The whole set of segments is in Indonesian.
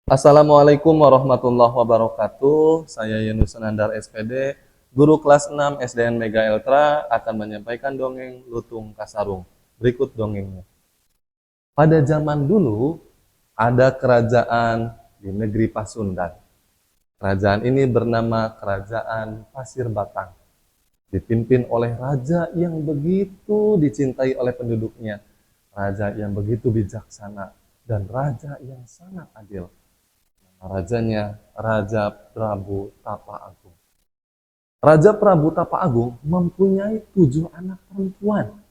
Assalamualaikum warahmatullahi wabarakatuh. Saya Yunus Nandar SPD, guru kelas 6 SDN Mega Eltra akan menyampaikan dongeng Lutung Kasarung. Berikut dongengnya. Pada zaman dulu, ada kerajaan di negeri Pasundan. Kerajaan ini bernama Kerajaan Pasir Batang. Dipimpin oleh raja yang begitu dicintai oleh penduduknya. Raja yang begitu bijaksana dan raja yang sangat adil. Rajanya Raja Prabu Tapa Agung. Raja Prabu Tapa Agung mempunyai 7 anak perempuan.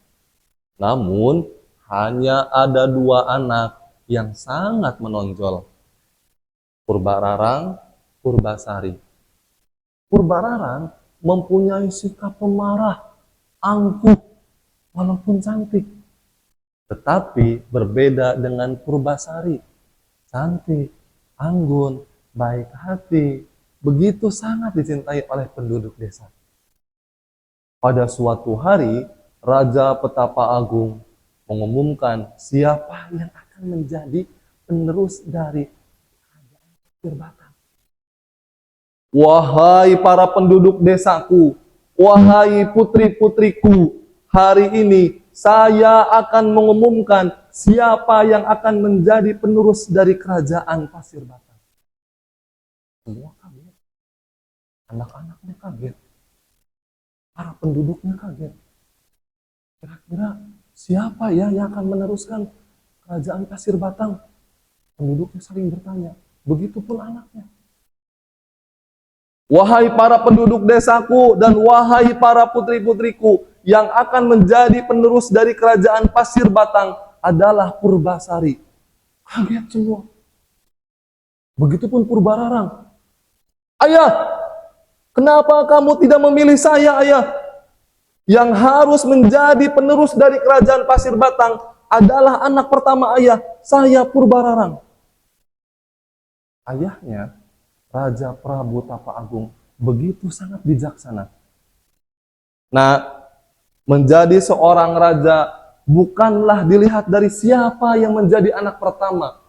Namun, hanya ada 2 anak yang sangat menonjol. Purbararang, Purbasari. Purbararang mempunyai sikap pemarah, angkuh, walaupun cantik. Tetapi berbeda dengan Purbasari. Cantik, anggun, baik hati, begitu sangat dicintai oleh penduduk desa. Pada suatu hari, Raja Petapa Agung mengumumkan siapa yang akan menjadi penerus dari kerajaan Pasir Batang. Wahai para penduduk desaku, wahai putri-putriku, hari ini saya akan mengumumkan siapa yang akan menjadi penerus dari kerajaan Pasir Batang. Semua kaget. Anak-anaknya kaget. Para penduduknya kaget. Kira-kira siapa ya yang akan meneruskan kerajaan Pasir Batang? Penduduknya saling bertanya. Begitupun anaknya. Wahai para penduduk desaku dan wahai para putri-putriku, yang akan menjadi penerus dari kerajaan Pasir Batang adalah Purbasari. Kaget semua. Begitupun Purbararang. Ayah, kenapa kamu tidak memilih saya, ayah? Yang harus menjadi penerus dari kerajaan Pasir Batang adalah anak pertama ayah, saya Purbararang. Ayahnya, Raja Prabu Tapa Agung, begitu sangat bijaksana. Nah, menjadi seorang raja bukanlah dilihat dari siapa yang menjadi anak pertama.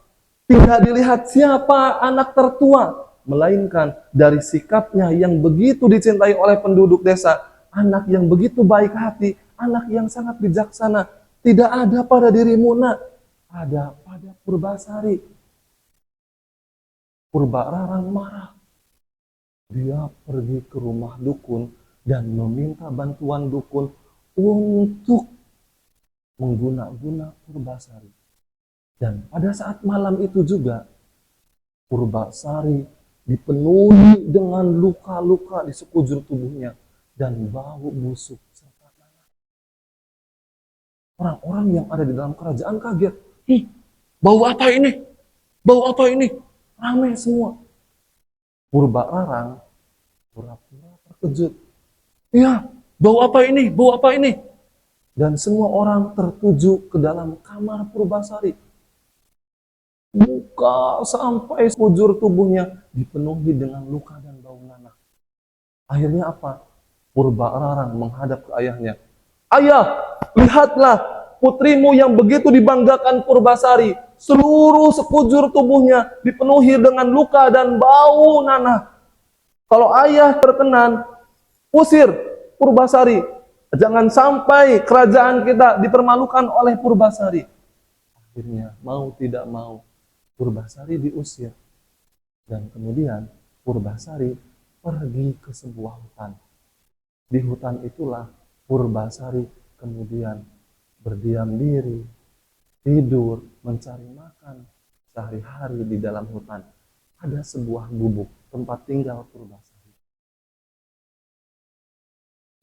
Tidak dilihat siapa anak tertua, melainkan dari sikapnya yang begitu dicintai oleh penduduk desa, anak yang begitu baik hati, anak yang sangat bijaksana. Tidak ada pada dirimu, nak, ada pada Purbasari. Purbararang marah. Dia pergi ke rumah dukun dan meminta bantuan dukun untuk mengguna-guna Purbasari. Dan pada saat malam itu juga, Purbasari dipenuhi dengan luka-luka di sekujur tubuhnya dan bau busuk serta nanah. Orang-orang yang ada di dalam kerajaan kaget. Bau apa ini? Bau apa ini? Ramai semua. Purbararang pura-pura terkejut. Iya, bau apa ini? Bau apa ini? Dan semua orang tertuju ke dalam kamar Purbasari. Muka sampai sekujur tubuhnya dipenuhi dengan luka dan bau nanah. Akhirnya apa? Purbararang menghadap ke ayahnya. Ayah, lihatlah putrimu yang begitu dibanggakan Purbasari. Seluruh sekujur tubuhnya dipenuhi dengan luka dan bau nanah. Kalau ayah berkenan, usir Purbasari. Jangan sampai kerajaan kita dipermalukan oleh Purbasari. Akhirnya mau tidak mau Purbasari diusir. Dan kemudian Purbasari pergi ke sebuah hutan. Di hutan itulah Purbasari kemudian berdiam diri, tidur, mencari makan sehari-hari di dalam hutan. Ada sebuah gubuk tempat tinggal Purbasari.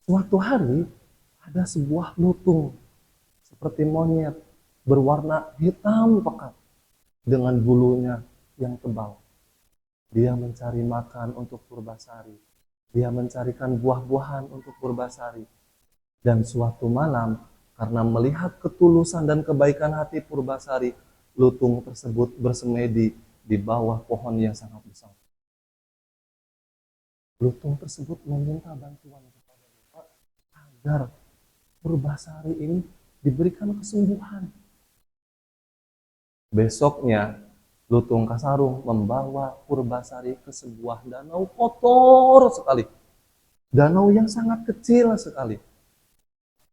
Suatu hari ada sebuah lutung seperti monyet berwarna hitam pekat dengan bulunya yang tebal. Dia mencari makan untuk Purbasari. Dia mencarikan buah-buahan untuk Purbasari. Dan suatu malam, karena melihat ketulusan dan kebaikan hati Purbasari, lutung tersebut bersemedi di bawah pohon yang sangat besar. Lutung tersebut meminta bantuan kepada Bapak agar Purbasari ini diberikan kesembuhan. Besoknya, Lutung Kasarung membawa Purbasari ke sebuah danau kotor sekali. Danau yang sangat kecil sekali.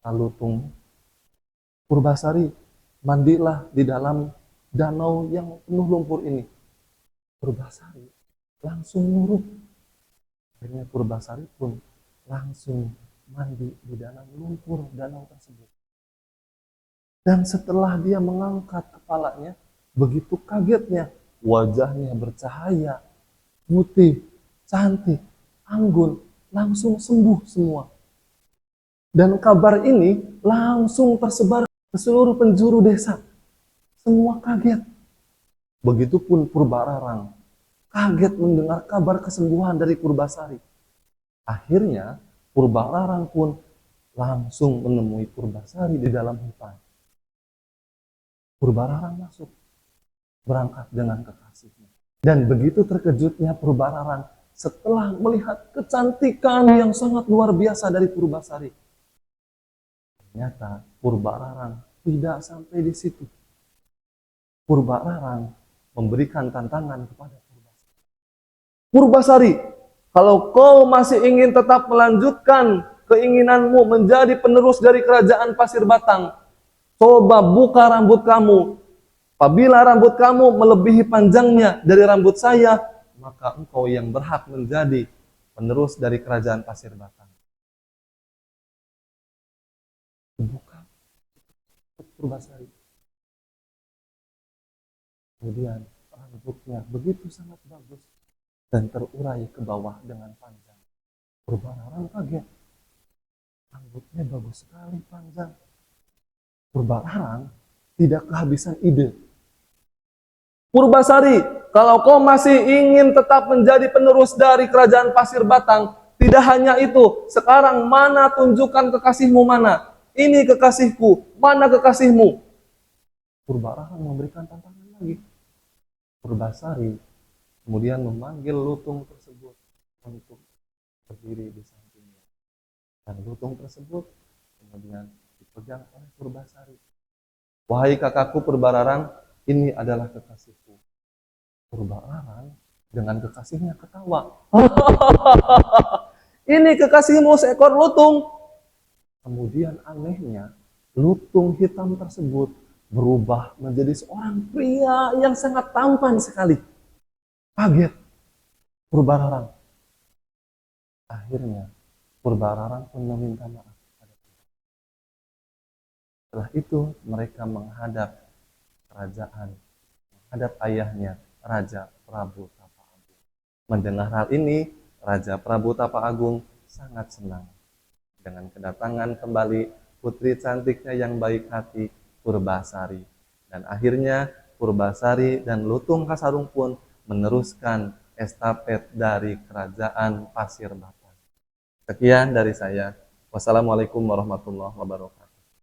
Lutung Purbasari, mandilah di dalam danau yang penuh lumpur ini. Purbasari langsung nurut. Akhirnya Purbasari pun langsung mandi di dalam lumpur danau tersebut. Dan setelah dia mengangkat kepalanya, begitu kagetnya, wajahnya bercahaya, putih, cantik, anggun, langsung sembuh semua. Dan kabar ini langsung tersebar ke seluruh penjuru desa. Semua kaget. Begitupun Purbararang, kaget mendengar kabar kesembuhan dari Purbasari. Akhirnya Purbararang pun langsung menemui Purbasari di dalam hutan. Purbararang masuk, berangkat dengan kekasihnya. Dan begitu terkejutnya Purbararang setelah melihat kecantikan yang sangat luar biasa dari Purbasari. Ternyata Purbararang tidak sampai di situ. Purbararang memberikan tantangan kepada Purbasari. Purbasari, kalau kau masih ingin tetap melanjutkan keinginanmu menjadi penerus dari kerajaan Pasir Batang, coba buka rambut kamu. Apabila rambut kamu melebihi panjangnya dari rambut saya, maka engkau yang berhak menjadi penerus dari kerajaan Pasir Batang. Buka Purbasari. Kemudian rambutnya begitu sangat bagus dan terurai ke bawah dengan panjang. Purbararang kaget. Rambutnya bagus sekali panjang. Purbararang tidak kehabisan ide. Purbasari, kalau kau masih ingin tetap menjadi penerus dari kerajaan Pasir Batang, tidak hanya itu, sekarang mana tunjukkan kekasihmu mana? Ini kekasihku, mana kekasihmu? Purbararang memberikan tantangan lagi. Purbasari kemudian memanggil lutung tersebut untuk berdiri di sampingnya. Dan lutung tersebut kemudian dipegang oleh Purbasari. Wahai kakakku Purbararang, ini adalah kekasihku. Purbararang dengan kekasihnya ketawa. Ini kekasihmu seekor lutung. Kemudian anehnya, lutung hitam tersebut berubah menjadi seorang pria yang sangat tampan sekali. Kaget Purbararang. Akhirnya Purbararang pun meminta maaf. Setelah itu mereka menghadap kerajaan, menghadap ayahnya, Raja Prabu Tapa Agung. Mendengar hal ini, Raja Prabu Tapa Agung sangat senang dengan kedatangan kembali putri cantiknya yang baik hati, Purbasari. Dan akhirnya Purbasari dan Lutung Kasarung pun meneruskan estafet dari kerajaan Pasir Batang. Sekian dari saya. Wassalamualaikum warahmatullahi wabarakatuh.